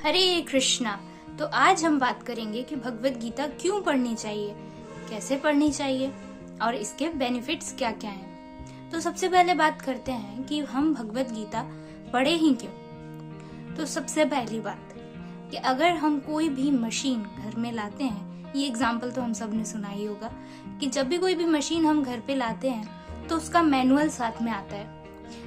हरे कृष्णा। तो आज हम बात करेंगे कि भगवत गीता क्यों पढ़नी चाहिए, कैसे पढ़नी चाहिए और इसके बेनिफिट्स क्या क्या हैं। तो सबसे पहले बात करते हैं कि हम भगवत गीता पढ़े ही क्यों। तो सबसे पहली बात कि अगर हम कोई भी मशीन घर में लाते हैं, ये एग्जाम्पल तो हम सब ने सुना ही होगा कि जब भी कोई भी मशीन हम घर पे लाते हैं तो उसका मैनुअल साथ में आता है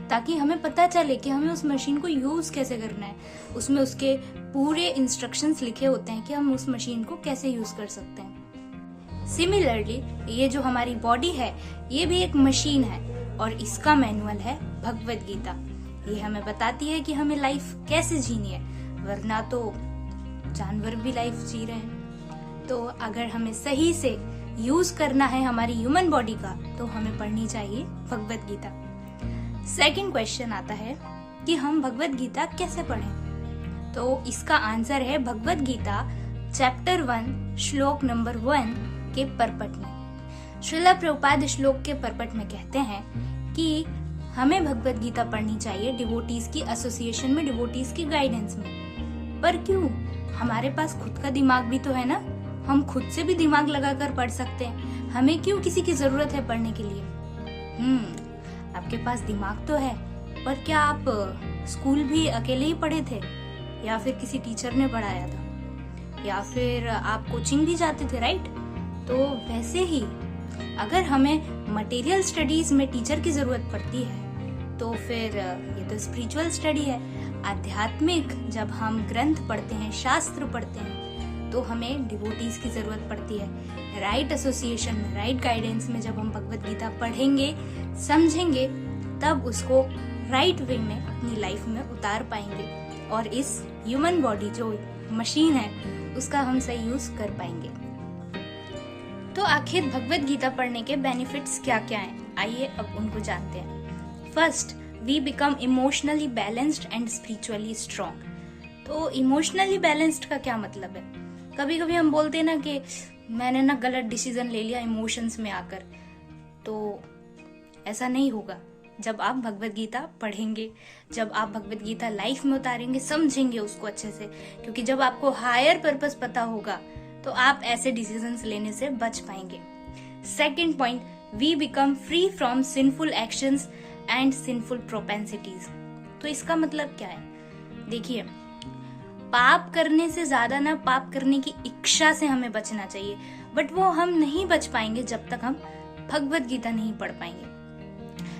ताकि हमें पता चले कि हमें उस मशीन को यूज कैसे करना है। उसमें उसके पूरे इंस्ट्रक्शंस लिखे होते हैं कि हम उस मशीन को कैसे यूज कर सकते हैं। सिमिलरली ये जो हमारी बॉडी है ये भी एक मशीन है और इसका मैनुअल है भगवत गीता। ये हमें बताती है कि हमें लाइफ कैसे जीनी है, वरना तो जानवर भी लाइफ जी रहे हैं। तो अगर हमें सही से यूज करना है हमारी ह्यूमन बॉडी का तो हमें पढ़नी चाहिए भगवत गीता। सेकंड क्वेश्चन आता है कि हम भगवत गीता कैसे पढ़ें। तो इसका आंसर है भगवत गीता चैप्टर 1 श्लोक नंबर 1 के परपट में। श्रीला प्रभुपाद श्लोक के परपट में कहते हैं कि हमें भगवत गीता पढ़नी चाहिए डिवोटीज की एसोसिएशन में, डिवोटीज की गाइडेंस में। पर क्यों? हमारे पास खुद का दिमाग भी तो है ना, हम खुद से भी दिमाग लगाकर पढ़ सकते हैं। हमें क्यों किसी की जरूरत है पढ़ने के लिए? आपके पास दिमाग तो है, पर क्या आप स्कूल भी अकेले ही पढ़े थे या फिर किसी टीचर ने पढ़ाया था या फिर आप कोचिंग भी जाते थे, राइट? तो वैसे ही अगर हमें मटेरियल स्टडीज में टीचर की जरूरत पड़ती है तो फिर ये तो स्पिरिचुअल स्टडी है, आध्यात्मिक। जब हम ग्रंथ पढ़ते हैं, शास्त्र पढ़ते हैं तो हमें डिवोटीज की जरूरत पड़ती है। राइट एसोसिएशन में, राइट गाइडेंस में जब हम भगवत गीता पढ़ेंगे, समझेंगे, तब उसको राइट वे में अपनी लाइफ में उतार पाएंगे और इस ह्यूमन बॉडी जो मशीन है उसका हम सही यूज कर पाएंगे। तो आखिर भगवत गीता पढ़ने के बेनिफिट्स क्या क्या हैं? आइए अब उनको जानते हैं। First, we become emotionally balanced and spiritually strong. तो इमोशनली बैलेंस्ड का क्या मतलब है? कभी कभी हम बोलते हैं ना कि मैंने ना गलत डिसीजन ले लिया इमोशंस में आकर, तो ऐसा नहीं होगा। जब आप भगवत गीता पढ़ेंगे, जब आप भगवत गीता लाइफ में उतारेंगे, समझेंगे उसको अच्छे से, क्योंकि जब आपको हायर पर्पस पता होगा तो आप ऐसे डिसीजंस लेने से बच पाएंगे। Second point, we become free from sinful actions and sinful propensities. तो इसका मतलब क्या है? देखिए, पाप करने से ज्यादा ना पाप करने की इच्छा से हमें बचना चाहिए, बट वो हम नहीं बच पाएंगे जब तक हम भगवत गीता नहीं पढ़ पाएंगे।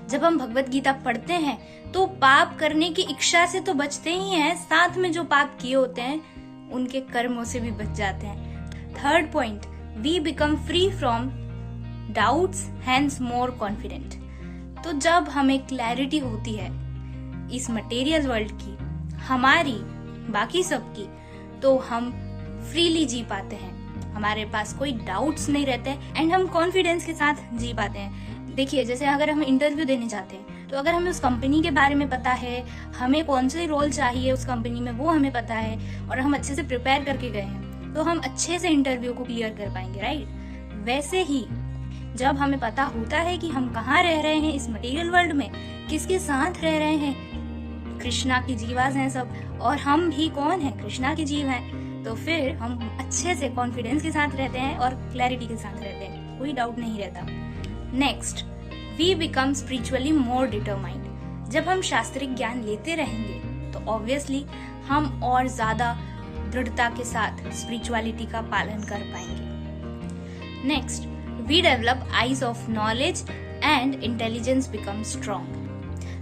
जब हम भगवत गीता पढ़ते हैं तो पाप करने की इच्छा से तो बचते ही हैं, साथ में जो पाप किए होते हैं उनके कर्मों से भी बच जाते हैं। Third point, we become free from doubts hence more confident. तो जब हमें क्लैरिटी होती है इस मटेरियल वर्ल्ड की, हमारी, बाकी सबकी, तो हम फ्रीली जी पाते हैं, हमारे पास कोई डाउट्स नहीं रहते एंड हम कॉन्फिडेंस के साथ जी पाते हैं। देखिए, जैसे अगर हम इंटरव्यू देने जाते हैं तो अगर हमें उस कंपनी के बारे में पता है, हमें कौन से रोल चाहिए उस कंपनी में वो हमें पता है और हम अच्छे से प्रिपेयर करके गए हैं, तो हम अच्छे से इंटरव्यू को क्लियर कर पाएंगे, राइट? वैसे ही जब हमें पता होता है कि हम कहाँ रह रहे हैं इस मटेरियल वर्ल्ड में, किसके साथ रह रहे हैं, कृष्णा की जीवाज हैं सब, और हम भी कौन हैं? कृष्णा के जीव हैं। तो फिर हम अच्छे से कॉन्फिडेंस के साथ रहते हैं और क्लैरिटी के साथ रहते हैं, कोई डाउट नहीं रहता। Next, we become spiritually more determined. जब हम शास्त्रिक ज्ञान लेते रहेंगे तो ऑब्वियसली हम और ज्यादा दृढ़ता के साथ स्पिरिचुअलिटी का पालन कर पाएंगे। Next, we develop eyes of knowledge and intelligence become strong.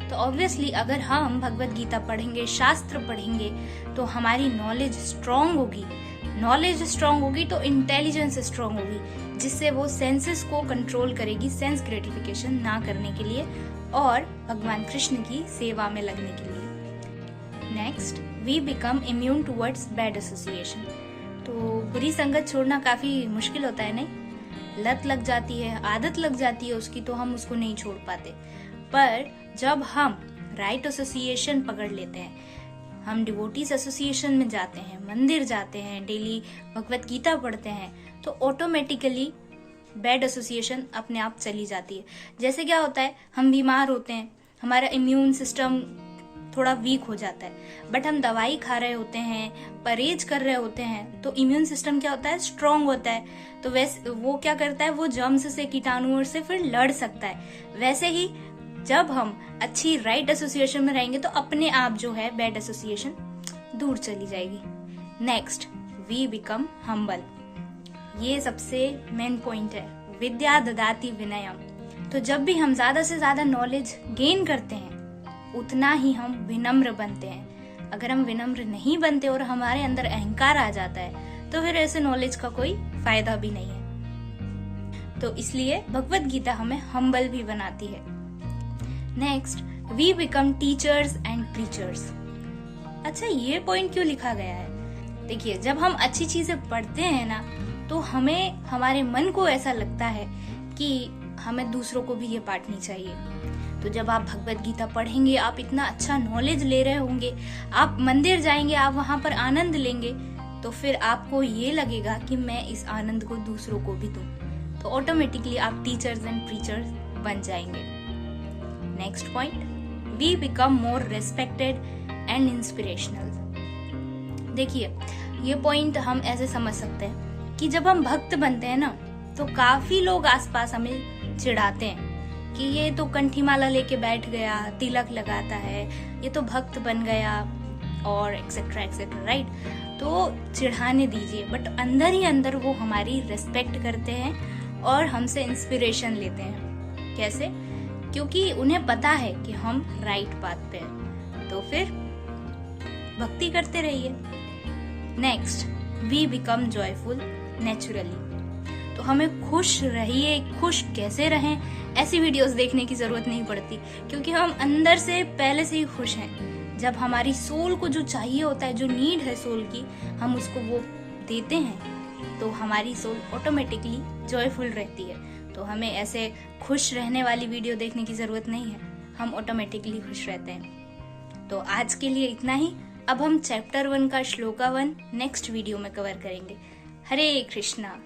तो ऑब्वियसली अगर हम भगवत गीता पढ़ेंगे, शास्त्र पढ़ेंगे, तो हमारी नॉलेज स्ट्रॉन्ग होगी। नॉलेज स्ट्रॉन्ग होगी तो इंटेलिजेंस स्ट्रॉन्ग होगी, जिससे वो सेंसेस को कंट्रोल करेगी सेंस ग्रेटिफिकेशन ना करने के लिए और भगवान कृष्ण की सेवा में लगने के लिए। Next, we become immune towards bad association. तो बुरी संगत छोड़ना काफी मुश्किल होता है, नहीं? लत लग जाती है, आदत लग जाती है उसकी, तो हम उसको नहीं छोड़ पाते। पर जब हम राइट एसोसिएशन पकड़ लेते हैं, हम डिवोटीज एसोसिएशन में जाते हैं, मंदिर जाते हैं, डेली भगवत गीता पढ़ते हैं, तो ऑटोमेटिकली बैड एसोसिएशन अपने आप चली जाती है। जैसे क्या होता है, हम बीमार होते हैं, हमारा इम्यून सिस्टम थोड़ा वीक हो जाता है। बट हम दवाई खा रहे होते हैं, परहेज कर रहे होते हैं, तो इम्यून सिस्टम क्या होता है, स्ट्रांग होता है। तो वैसे वो क्या करता है, वो जर्म्स से, कीटाणुओं से फिर लड़ सकता है। वैसे ही जब हम अच्छी राइट एसोसिएशन में रहेंगे तो अपने आप जो है बैड एसोसिएशन दूर चली जाएगी। Next, we become humble. ये सबसे मेन पॉइंट है, विद्या ददाति विनयम। तो जब भी हम ज्यादा से ज्यादा नॉलेज गेन करते हैं उतना ही हम विनम्र बनते हैं। अगर हम विनम्र नहीं बनते और हमारे अंदर अहंकार आ जाता है तो फिर ऐसे नॉलेज का कोई फायदा भी नहीं है। तो इसलिए भगवत गीता हमें हम्बल भी बनाती है। Next, we become teachers and preachers. अच्छा, ये पॉइंट क्यों लिखा गया है? देखिए, जब हम अच्छी चीजें पढ़ते हैं ना तो हमें, हमारे मन को ऐसा लगता है कि हमें दूसरों को भी ये बांटनी चाहिए। तो जब आप भगवत गीता पढ़ेंगे, आप इतना अच्छा नॉलेज ले रहे होंगे, आप मंदिर जाएंगे, आप वहां पर आनंद लेंगे, तो फिर आपको ये लगेगा कि मैं इस आनंद को दूसरों को भी दूं। तो ऑटोमेटिकली आप टीचर्स एंड प्रीचर्स बन जाएंगे। Next point, we become more respected and inspirational. देखिए, ये पॉइंट हम ऐसे समझ सकते हैं कि जब हम भक्त बनते हैं ना तो काफी लोग आसपास हमें चिढ़ाते हैं कि ये तो कंठी माला लेके बैठ गया, तिलक लगाता है, ये तो भक्त बन गया, और एक्सेट्रा एक्सेट्रा, राइट। तो चिढ़ाने दीजिए, बट अंदर ही अंदर वो हमारी रिस्पेक्ट करते हैं और हमसे इंस्पिरेशन लेते हैं। कैसे? क्योंकि उन्हें पता है कि हम राइट पाथ पे हैं। तो फिर भक्ति करते रहिए। Next, we become joyful naturally. तो हमें खुश रहिए। खुश कैसे रहें, ऐसी वीडियोस देखने की जरूरत नहीं पड़ती, क्योंकि हम अंदर से पहले से ही खुश हैं। जब हमारी सोल को जो चाहिए होता है, जो नीड है सोल की, हम उसको वो देते हैं तो हमारी सोल ऑटोमेटिकली जॉयफुल रहती है। तो हमें ऐसे खुश रहने वाली वीडियो देखने की जरूरत नहीं है, हम ऑटोमेटिकली खुश रहते हैं। तो आज के लिए इतना ही। अब हम चैप्टर 1 का श्लोका 1 नेक्स्ट वीडियो में कवर करेंगे। हरे कृष्णा।